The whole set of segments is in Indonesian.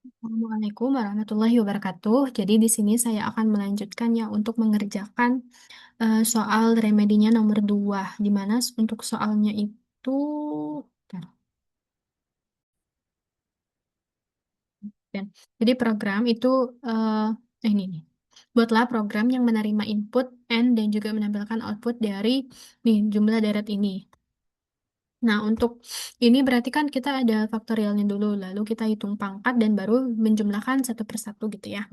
Assalamualaikum warahmatullahi wabarakatuh. Jadi di sini saya akan melanjutkan ya untuk mengerjakan soal remedinya nomor 2, di mana untuk soalnya itu, bentar. Dan jadi program itu ini nih. Buatlah program yang menerima input N dan juga menampilkan output dari nih jumlah deret ini. Nah, untuk ini berarti kan kita ada faktorialnya dulu, lalu kita hitung pangkat dan baru menjumlahkan satu persatu gitu ya.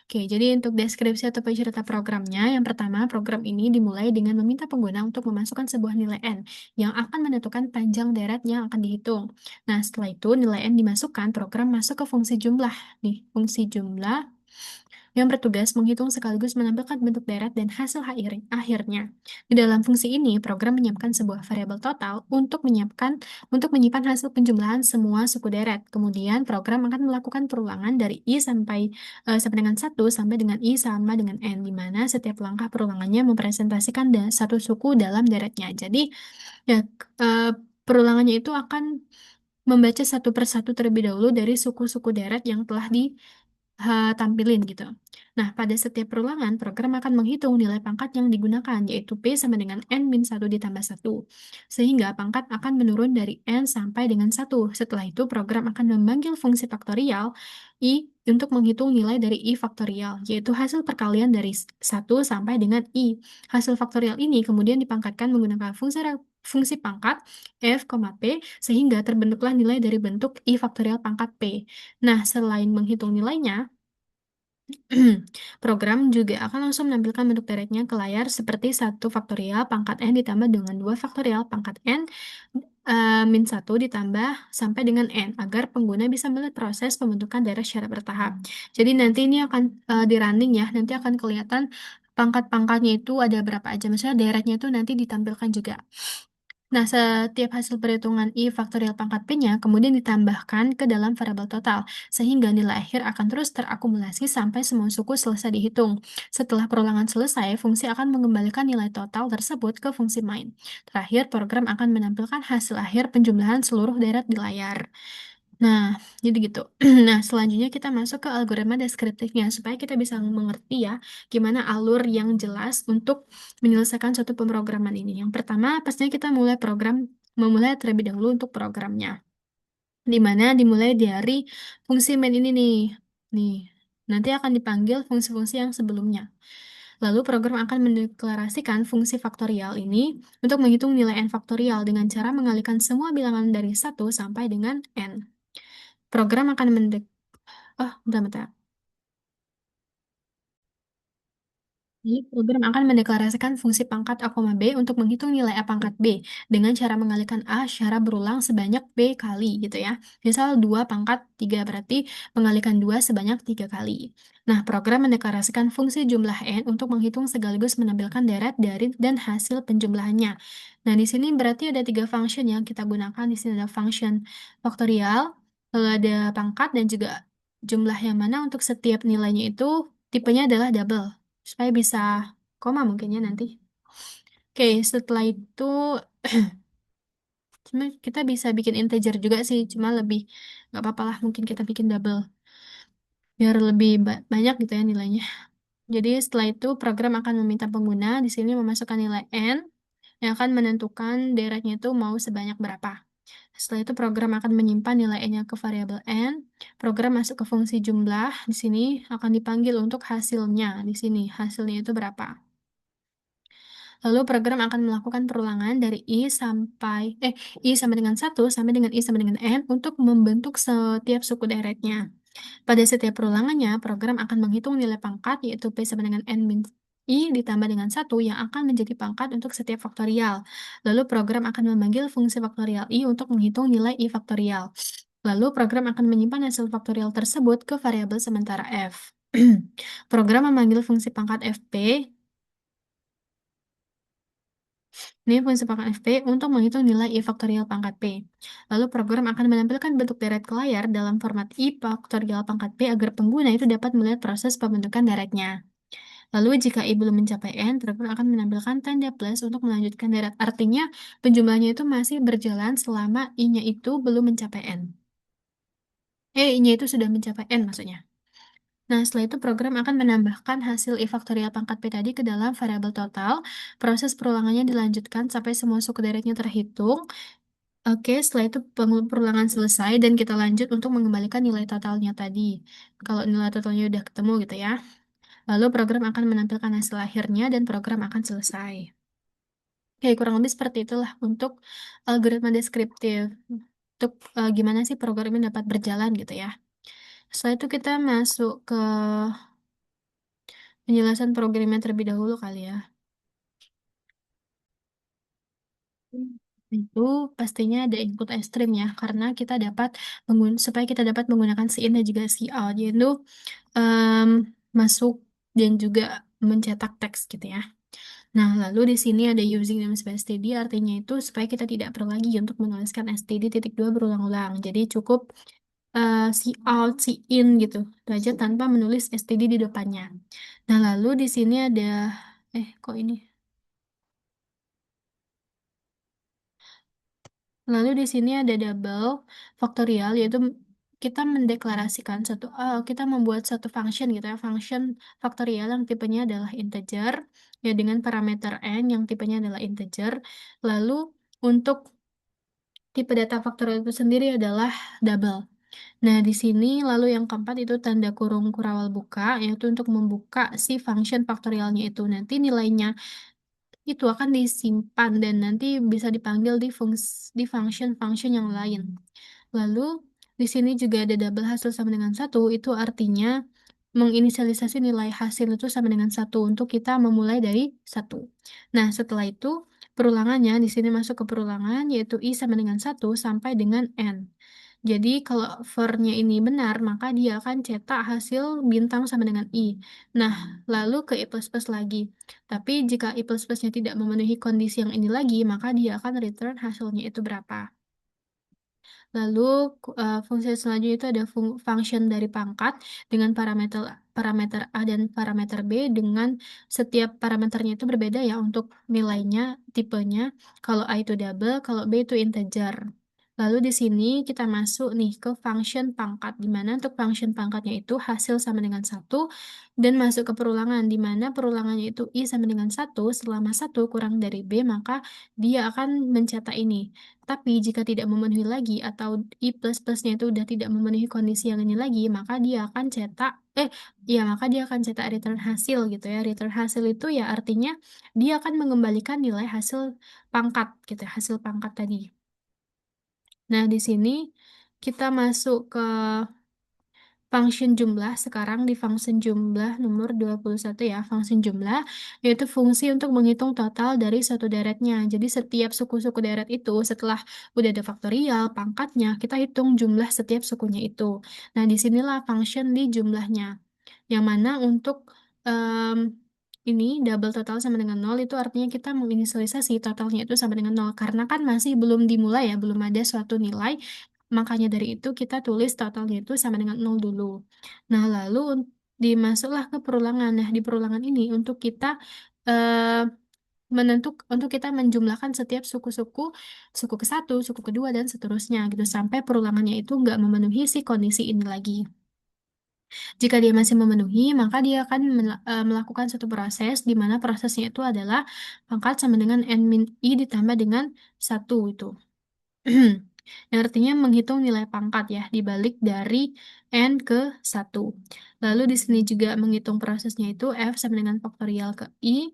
Oke, jadi untuk deskripsi atau cerita programnya, yang pertama, program ini dimulai dengan meminta pengguna untuk memasukkan sebuah nilai N yang akan menentukan panjang deret yang akan dihitung. Nah, setelah itu nilai N dimasukkan, program masuk ke fungsi jumlah. Nih, fungsi jumlah yang bertugas menghitung sekaligus menampilkan bentuk deret dan hasil akhirnya. Di dalam fungsi ini, program menyiapkan sebuah variabel total untuk menyimpan hasil penjumlahan semua suku deret. Kemudian, program akan melakukan perulangan dari sampai dengan 1 sampai dengan I sama dengan N, di mana setiap langkah perulangannya mempresentasikan satu suku dalam deretnya. Jadi, ya, eh, perulangannya itu akan membaca satu persatu terlebih dahulu dari suku-suku deret yang telah tampilin gitu. Nah, pada setiap perulangan, program akan menghitung nilai pangkat yang digunakan, yaitu P sama dengan N-1 ditambah 1. Sehingga pangkat akan menurun dari N sampai dengan 1. Setelah itu, program akan memanggil fungsi faktorial I untuk menghitung nilai dari I faktorial, yaitu hasil perkalian dari 1 sampai dengan I. Hasil faktorial ini kemudian dipangkatkan menggunakan fungsi pangkat F, P, sehingga terbentuklah nilai dari bentuk I faktorial pangkat P. Nah, selain menghitung nilainya, program juga akan langsung menampilkan bentuk deretnya ke layar seperti 1 faktorial pangkat N ditambah dengan 2 faktorial pangkat N min 1 ditambah sampai dengan N agar pengguna bisa melihat proses pembentukan deret secara bertahap. Jadi nanti ini akan di running ya, nanti akan kelihatan pangkat-pangkatnya itu ada berapa aja. Misalnya deretnya itu nanti ditampilkan juga. Nah, setiap hasil perhitungan I faktorial pangkat P-nya kemudian ditambahkan ke dalam variabel total, sehingga nilai akhir akan terus terakumulasi sampai semua suku selesai dihitung. Setelah perulangan selesai, fungsi akan mengembalikan nilai total tersebut ke fungsi main. Terakhir, program akan menampilkan hasil akhir penjumlahan seluruh deret di layar. Nah, jadi gitu. Nah, selanjutnya kita masuk ke algoritma deskriptifnya supaya kita bisa mengerti ya gimana alur yang jelas untuk menyelesaikan suatu pemrograman ini. Yang pertama, pastinya kita memulai terlebih dahulu untuk programnya. Di mana dimulai dari fungsi main ini nih. Nih, nanti akan dipanggil fungsi-fungsi yang sebelumnya. Lalu program akan mendeklarasikan fungsi faktorial ini untuk menghitung nilai n faktorial dengan cara mengalihkan semua bilangan dari 1 sampai dengan n. Program akan bentar, bentar. Jadi, program akan mendeklarasikan fungsi pangkat A, B untuk menghitung nilai A pangkat B dengan cara mengalihkan A secara berulang sebanyak B kali gitu ya. Misal 2 pangkat 3 berarti mengalihkan 2 sebanyak 3 kali. Nah, program mendeklarasikan fungsi jumlah N untuk menghitung sekaligus menampilkan deret dari dan hasil penjumlahannya. Nah, di sini berarti ada 3 function yang kita gunakan. Di sini ada function faktorial, lalu ada pangkat dan juga jumlah yang mana untuk setiap nilainya itu tipenya adalah double supaya bisa koma mungkin ya nanti. Oke, setelah itu cuma kita bisa bikin integer juga sih, cuma lebih nggak apa-apa lah mungkin kita bikin double biar lebih banyak gitu ya nilainya. Jadi setelah itu program akan meminta pengguna di sini memasukkan nilai n yang akan menentukan deretnya itu mau sebanyak berapa. Setelah itu program akan menyimpan nilai n-nya ke variabel n. Program masuk ke fungsi jumlah di sini akan dipanggil untuk hasilnya di sini hasilnya itu berapa. Lalu program akan melakukan perulangan dari I sama dengan 1 sampai dengan I sama dengan N untuk membentuk setiap suku deretnya. Pada setiap perulangannya, program akan menghitung nilai pangkat yaitu P sama dengan N min I ditambah dengan 1 yang akan menjadi pangkat untuk setiap faktorial. Lalu program akan memanggil fungsi faktorial I untuk menghitung nilai I faktorial. Lalu program akan menyimpan hasil faktorial tersebut ke variabel sementara F. Program memanggil fungsi pangkat FP. Ini fungsi pangkat FP untuk menghitung nilai I faktorial pangkat P. Lalu program akan menampilkan bentuk deret ke layar dalam format I faktorial pangkat P agar pengguna itu dapat melihat proses pembentukan deretnya. Lalu jika I belum mencapai N, program akan menampilkan tanda plus untuk melanjutkan deret. Artinya penjumlahnya itu masih berjalan selama I-nya itu belum mencapai N. I-nya itu sudah mencapai N maksudnya. Nah, setelah itu program akan menambahkan hasil I faktorial pangkat P tadi ke dalam variabel total. Proses perulangannya dilanjutkan sampai semua suku dereknya terhitung. Oke, setelah itu perulangan selesai dan kita lanjut untuk mengembalikan nilai totalnya tadi. Kalau nilai totalnya udah ketemu gitu ya. Lalu program akan menampilkan hasil akhirnya dan program akan selesai. Oke, kurang lebih seperti itulah untuk algoritma deskriptif. Untuk gimana sih program ini dapat berjalan gitu ya. Setelah itu kita masuk ke penjelasan programnya terlebih dahulu kali ya. Itu pastinya ada input ekstrim ya, karena kita dapat supaya kita dapat menggunakan si in dan juga si out, yaitu em, masuk dan juga mencetak teks gitu ya. Nah, lalu di sini ada using namespace std, artinya itu supaya kita tidak perlu lagi untuk menuliskan std titik dua berulang-ulang. Jadi cukup si out, si in gitu, itu aja tanpa menulis std di depannya. Nah, lalu di sini ada, kok ini? Lalu di sini ada double faktorial, yaitu kita mendeklarasikan kita membuat satu function gitu ya, function faktorial yang tipenya adalah integer, ya dengan parameter n yang tipenya adalah integer. Lalu untuk tipe data faktorial itu sendiri adalah double. Nah, di sini lalu yang keempat itu tanda kurung kurawal buka, yaitu untuk membuka si function faktorialnya itu. Nanti nilainya itu akan disimpan dan nanti bisa dipanggil di function-function yang lain. Lalu di sini juga ada double hasil sama dengan satu, itu artinya menginisialisasi nilai hasil itu sama dengan satu untuk kita memulai dari satu. Nah, setelah itu perulangannya di sini masuk ke perulangan yaitu i sama dengan satu sampai dengan n. Jadi kalau for-nya ini benar, maka dia akan cetak hasil bintang sama dengan i. Nah, lalu ke i plus plus lagi. Tapi jika i plus plusnya tidak memenuhi kondisi yang ini lagi, maka dia akan return hasilnya itu berapa. Lalu fungsi selanjutnya itu ada function dari pangkat dengan parameter parameter A dan parameter B dengan setiap parameternya itu berbeda ya untuk nilainya, tipenya. Kalau A itu double, kalau B itu integer. Lalu di sini kita masuk nih ke function pangkat, di mana untuk function pangkatnya itu hasil sama dengan satu dan masuk ke perulangan, di mana perulangannya itu I sama dengan satu, selama satu kurang dari B, maka dia akan mencetak ini. Tapi jika tidak memenuhi lagi atau I plus plusnya itu udah tidak memenuhi kondisi yang ini lagi, maka dia akan cetak, maka dia akan cetak return hasil gitu ya. Return hasil itu ya artinya dia akan mengembalikan nilai hasil pangkat gitu, ya, hasil pangkat tadi. Nah, di sini kita masuk ke function jumlah. Sekarang di function jumlah nomor 21 ya, function jumlah, yaitu fungsi untuk menghitung total dari suatu deretnya. Jadi setiap suku-suku deret itu setelah udah ada faktorial, pangkatnya, kita hitung jumlah setiap sukunya itu. Nah, disinilah function di jumlahnya. Yang mana untuk em, ini double total sama dengan nol itu artinya kita menginisialisasi totalnya itu sama dengan nol. Karena kan masih belum dimulai ya, belum ada suatu nilai. Makanya dari itu kita tulis totalnya itu sama dengan nol dulu. Nah, lalu dimasuklah ke perulangan. Nah, di perulangan ini untuk kita eh, untuk kita menjumlahkan setiap suku-suku, suku ke satu, suku kedua, dan seterusnya gitu sampai perulangannya itu nggak memenuhi si kondisi ini lagi. Jika dia masih memenuhi, maka dia akan melakukan suatu proses di mana prosesnya itu adalah pangkat sama dengan n min i ditambah dengan satu itu. Yang artinya menghitung nilai pangkat ya, dibalik dari n ke satu. Lalu di sini juga menghitung prosesnya itu f sama dengan faktorial ke i.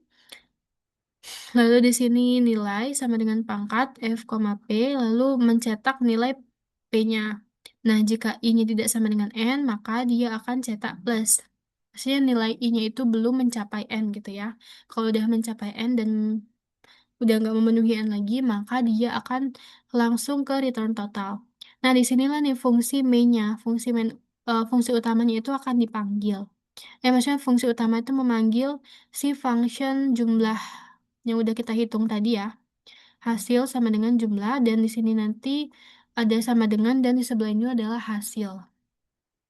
Lalu di sini nilai sama dengan pangkat f, p, lalu mencetak nilai p-nya. Nah, jika i-nya tidak sama dengan n, maka dia akan cetak plus. Maksudnya nilai i-nya itu belum mencapai n gitu ya. Kalau udah mencapai n dan udah nggak memenuhi n lagi, maka dia akan langsung ke return total. Nah, di sinilah nih fungsi main-nya. Fungsi utamanya itu akan dipanggil. Maksudnya fungsi utama itu memanggil si function jumlah yang udah kita hitung tadi ya. Hasil sama dengan jumlah, dan di sini nanti ada sama dengan, dan di sebelah ini adalah hasil.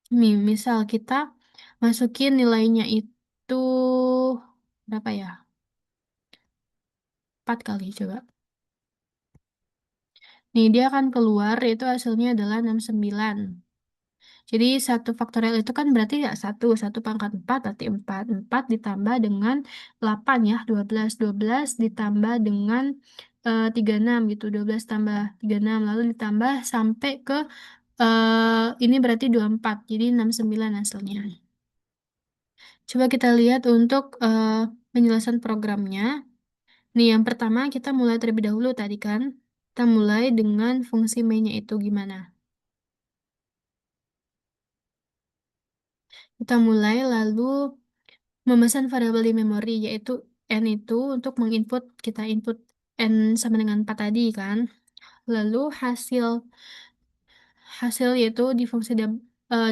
Misal kita masukin nilainya itu berapa ya? 4 kali coba. Nih, dia akan keluar, itu hasilnya adalah 69. Jadi satu faktorial itu kan berarti ya satu, satu pangkat 4 berarti 4. 4 ditambah dengan 8 ya, 12. 12 ditambah dengan 36 gitu, 12 tambah 36. Lalu ditambah sampai ke, ini berarti 24, jadi 69 hasilnya. Coba kita lihat untuk penjelasan programnya. Nih, yang pertama kita mulai terlebih dahulu tadi kan. Kita mulai dengan fungsi main-nya itu gimana. Kita mulai lalu memesan variabel di memori, yaitu n itu untuk menginput, kita input n sama dengan 4 tadi kan. Lalu hasil hasil yaitu di fungsi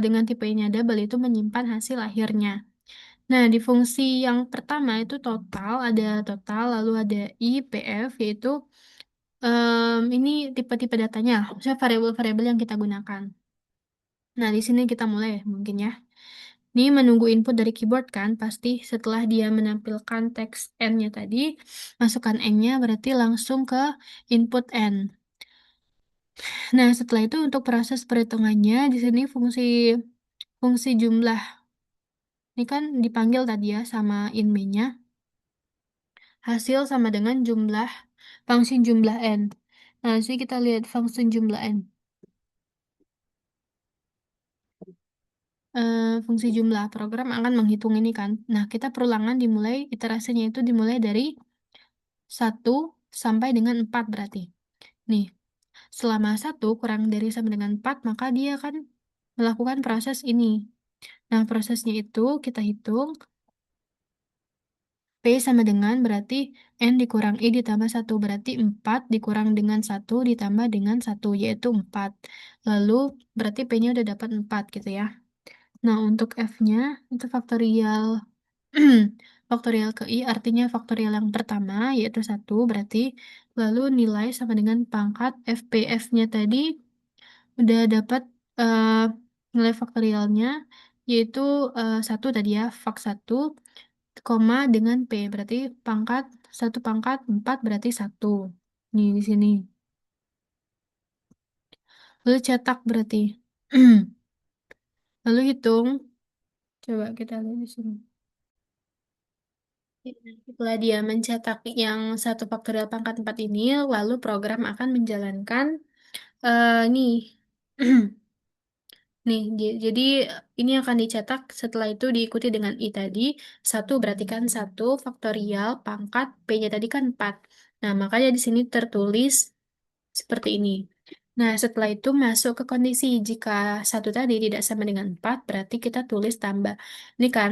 dengan tipenya double itu menyimpan hasil akhirnya. Nah, di fungsi yang pertama itu total, ada total, lalu ada i, pf, yaitu ini tipe-tipe datanya, maksudnya variabel-variabel yang kita gunakan. Nah, di sini kita mulai mungkin ya. Ini menunggu input dari keyboard kan, pasti setelah dia menampilkan teks N-nya tadi, masukkan N-nya berarti langsung ke input N. Nah, setelah itu untuk proses perhitungannya, di sini fungsi fungsi jumlah. Ini kan dipanggil tadi ya sama in main-nya. Hasil sama dengan jumlah, fungsi jumlah N. Nah, di sini kita lihat fungsi jumlah N. Fungsi jumlah program akan menghitung ini kan. Nah, kita perulangan dimulai, iterasinya itu dimulai dari 1 sampai dengan 4 berarti. Nih, selama 1 kurang dari sama dengan 4, maka dia akan melakukan proses ini. Nah, prosesnya itu kita hitung, P sama dengan berarti N dikurang I ditambah 1, berarti 4 dikurang dengan 1 ditambah dengan 1, yaitu 4. Lalu, berarti P-nya udah dapat 4 gitu ya. Nah, untuk F-nya, itu faktorial faktorial ke I artinya faktorial yang pertama yaitu 1 berarti lalu nilai sama dengan pangkat FPF-nya tadi udah dapat eh, nilai faktorialnya yaitu 1 tadi ya fak 1 koma dengan P berarti pangkat 1 pangkat 4 berarti 1 nih di sini lalu cetak berarti lalu hitung coba kita lihat di sini. Setelah dia mencetak yang 1 faktorial pangkat 4 ini, lalu program akan menjalankan nih, nih, jadi ini akan dicetak setelah itu diikuti dengan I tadi, 1 berarti kan 1 faktorial pangkat P-nya tadi kan 4. Nah, makanya di sini tertulis seperti ini. Nah, setelah itu masuk ke kondisi jika 1 tadi tidak sama dengan 4, berarti kita tulis tambah. Ini kan,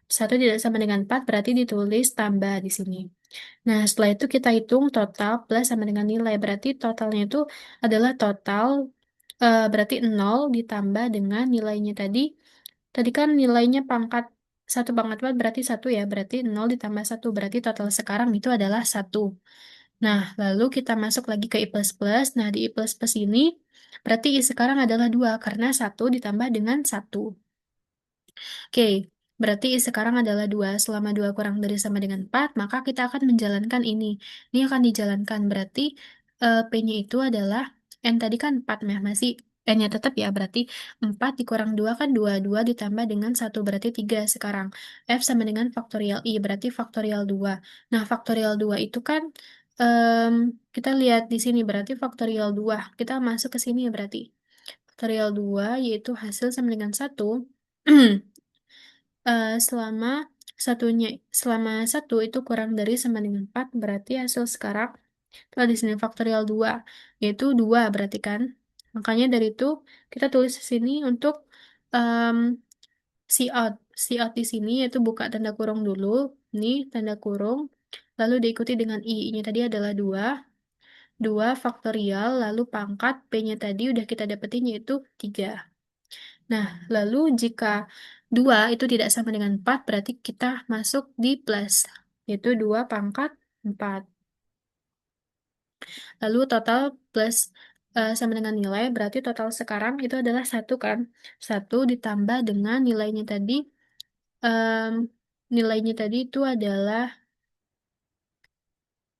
1 tidak sama dengan 4, berarti ditulis tambah di sini. Nah, setelah itu kita hitung total plus sama dengan nilai. Berarti totalnya itu adalah total, berarti 0 ditambah dengan nilainya tadi. Tadi kan nilainya pangkat 1 pangkat 4 berarti 1 ya. Berarti 0 ditambah 1. Berarti total sekarang itu adalah 1. Nah, lalu kita masuk lagi ke I++. Nah, di I++ ini berarti I sekarang adalah 2 karena 1 ditambah dengan 1. Oke, berarti sekarang adalah 2. Selama 2 kurang dari sama dengan 4, maka kita akan menjalankan ini. Ini akan dijalankan, berarti P-nya itu adalah, N tadi kan 4, masih N-nya tetap ya, berarti 4 dikurang 2 kan 2. 2 ditambah dengan 1, berarti 3 sekarang. F sama dengan faktorial I, berarti faktorial 2. Nah, faktorial 2 itu kan, em, kita lihat di sini, berarti faktorial 2. Kita masuk ke sini ya berarti. Faktorial 2 yaitu hasil sama dengan 1. Selama selama 1 itu kurang dari sama dengan 4 berarti hasil sekarang kalau di sini faktorial 2 yaitu 2 berarti kan. Makanya dari itu kita tulis di sini untuk um, cout. Cout di sini yaitu buka tanda kurung dulu. Ini tanda kurung. Lalu diikuti dengan I-nya tadi adalah 2. 2 faktorial lalu pangkat P-nya tadi udah kita dapetin yaitu 3. Nah, lalu jika 2 itu tidak sama dengan 4, berarti kita masuk di plus, yaitu 2 pangkat 4. Lalu total plus sama dengan nilai, berarti total sekarang itu adalah 1 kan. 1 ditambah dengan nilainya tadi, em, nilainya tadi itu adalah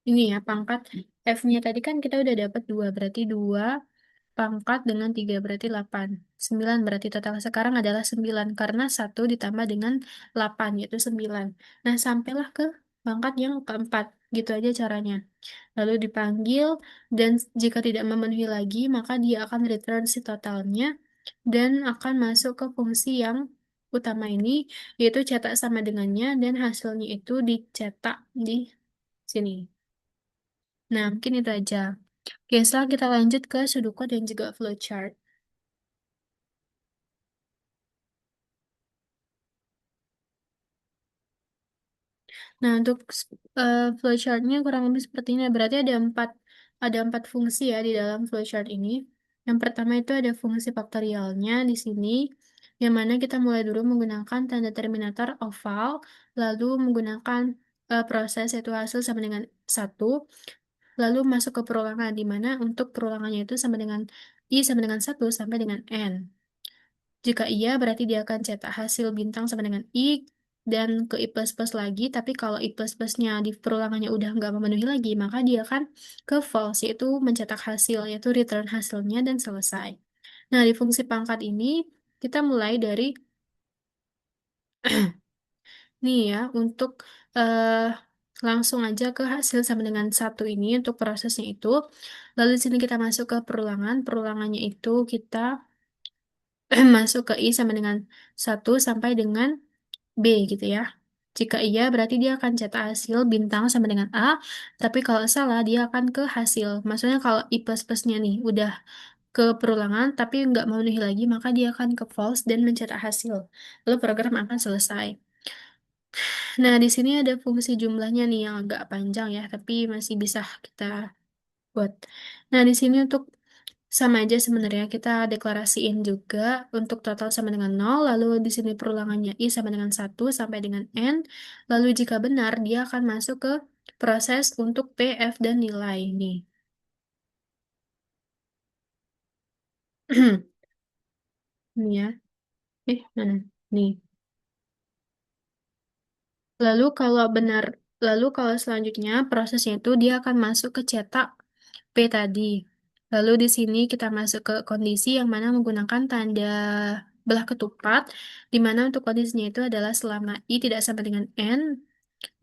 ini ya, pangkat F-nya tadi kan kita udah dapat 2, berarti 2 pangkat dengan 3 berarti 8. 9 berarti total sekarang adalah 9 karena 1 ditambah dengan 8 yaitu 9. Nah, sampailah ke pangkat yang keempat. Gitu aja caranya. Lalu dipanggil dan jika tidak memenuhi lagi, maka dia akan return si totalnya dan akan masuk ke fungsi yang utama ini, yaitu cetak sama dengannya dan hasilnya itu dicetak di sini. Nah, mungkin itu aja. Oke, setelah kita lanjut ke pseudocode dan juga flowchart. Nah, untuk flowchartnya kurang lebih seperti ini. Berarti ada empat fungsi ya di dalam flowchart ini. Yang pertama itu ada fungsi faktorialnya di sini, yang mana kita mulai dulu menggunakan tanda terminator oval, lalu menggunakan proses yaitu hasil sama dengan satu, lalu masuk ke perulangan, di mana untuk perulangannya itu sama dengan I sama dengan satu sampai dengan N. Jika iya, berarti dia akan cetak hasil bintang sama dengan I dan ke I++ lagi. Tapi kalau I++ nya di perulangannya udah nggak memenuhi lagi, maka dia akan ke false, yaitu mencetak hasil, yaitu return hasilnya dan selesai. Nah, di fungsi pangkat ini, kita mulai dari nih ya, untuk eh, langsung aja ke hasil sama dengan satu ini untuk prosesnya itu. Lalu di sini kita masuk ke perulangan. Perulangannya itu kita masuk ke I sama dengan satu sampai dengan B gitu ya. Jika iya, berarti dia akan cetak hasil bintang sama dengan A. Tapi kalau salah, dia akan ke hasil. Maksudnya kalau I plus-plusnya nih udah ke perulangan, tapi nggak memenuhi lagi, maka dia akan ke false dan mencetak hasil. Lalu program akan selesai. Nah, di sini ada fungsi jumlahnya nih yang agak panjang ya, tapi masih bisa kita buat. Nah, di sini untuk sama aja sebenarnya kita deklarasiin juga untuk total sama dengan nol, lalu di sini perulangannya I sama dengan satu sampai dengan N. Lalu jika benar, dia akan masuk ke proses untuk P, F, dan nilai nih. Ini ya. Mana? Nih. Lalu kalau benar, lalu kalau selanjutnya prosesnya itu dia akan masuk ke cetak P tadi. Lalu di sini kita masuk ke kondisi yang mana menggunakan tanda belah ketupat, di mana untuk kondisinya itu adalah selama I tidak sama dengan N,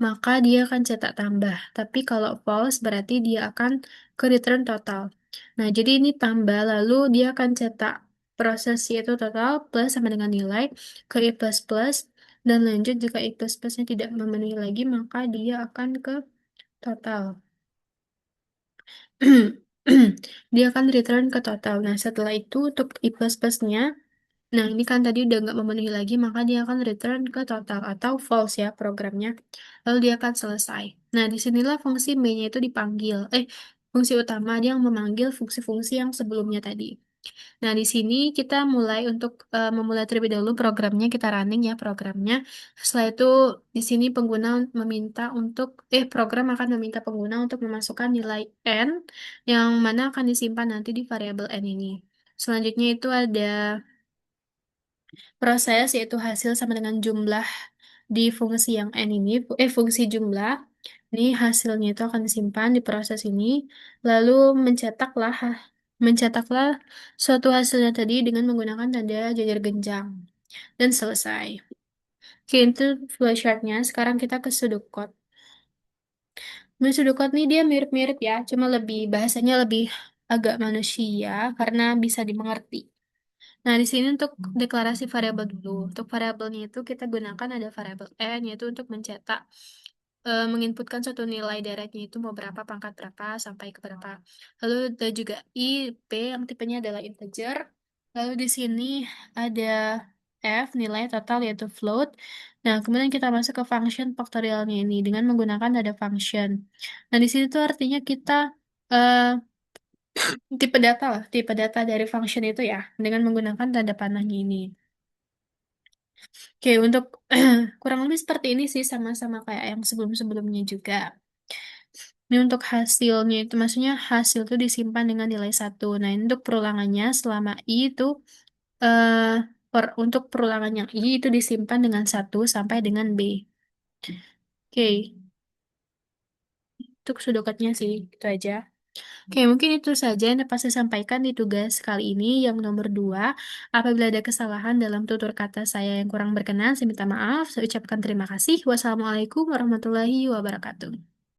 maka dia akan cetak tambah. Tapi kalau false berarti dia akan ke return total. Nah, jadi ini tambah, lalu dia akan cetak proses yaitu total plus sama dengan nilai ke I++, dan lanjut jika I++ nya tidak memenuhi lagi, maka dia akan ke total. Dia akan return ke total. Nah, setelah itu untuk I++ nya, nah ini kan tadi udah nggak memenuhi lagi, maka dia akan return ke total atau false ya programnya. Lalu dia akan selesai. Nah, disinilah fungsi main-nya itu dipanggil. Fungsi utama dia yang memanggil fungsi-fungsi yang sebelumnya tadi. Nah, di sini kita mulai untuk memulai terlebih dahulu programnya, kita running ya programnya. Setelah itu di sini pengguna meminta untuk program akan meminta pengguna untuk memasukkan nilai n yang mana akan disimpan nanti di variabel n ini. Selanjutnya itu ada proses yaitu hasil sama dengan jumlah di fungsi yang n ini, fungsi jumlah. Ini hasilnya itu akan disimpan di proses ini, lalu mencetaklah suatu hasilnya tadi dengan menggunakan tanda jajar genjang dan selesai. Oke, itu flowchartnya. Sekarang kita ke pseudocode. Nah, pseudocode ini dia mirip-mirip ya, cuma lebih bahasanya lebih agak manusia karena bisa dimengerti. Nah, di sini untuk deklarasi variabel dulu. Untuk variabelnya itu kita gunakan ada variabel n, yaitu untuk mencetak, menginputkan suatu nilai directnya itu mau berapa, pangkat berapa, sampai ke berapa. Lalu ada juga i, p yang tipenya adalah integer. Lalu di sini ada f, nilai total yaitu float. Nah, kemudian kita masuk ke function faktorialnya ini dengan menggunakan ada function. Nah, di sini tuh artinya kita eh, tipe data dari function itu ya, dengan menggunakan tanda panahnya ini. Oke, untuk kurang lebih seperti ini sih, sama-sama kayak yang sebelum-sebelumnya juga. Ini untuk hasilnya itu, maksudnya hasil itu disimpan dengan nilai satu. Nah, ini untuk perulangannya selama I itu, eh, untuk perulangan yang I itu disimpan dengan satu sampai dengan B. Oke, untuk sudokatnya sih, itu aja. Oke, mungkin itu saja yang dapat saya sampaikan di tugas kali ini. Yang nomor dua, apabila ada kesalahan dalam tutur kata saya yang kurang berkenan, saya minta maaf. Saya ucapkan terima kasih. Wassalamualaikum warahmatullahi wabarakatuh.